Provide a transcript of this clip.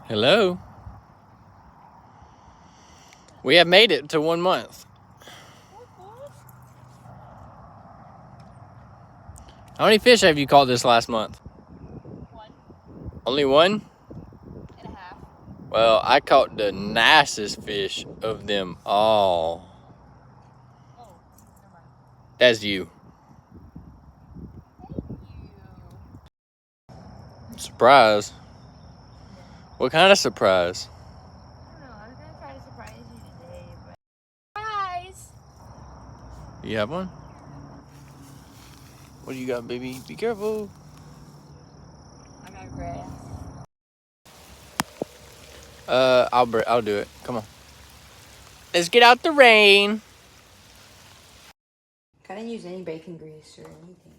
Hello? We have made it to 1 month. How many fish have you caught this last month? One Only one? and a half. Well, I caught the nicest fish of them all. Oh, never mind. That's you. Thank you. Surprise. What kind of surprise? I don't know. I was gonna try to surprise you today, but surprise! You have one? What do you got, baby? Be careful. I got grass. I'll do it. Come on. Let's get out the rain. Couldn't use any bacon grease or anything.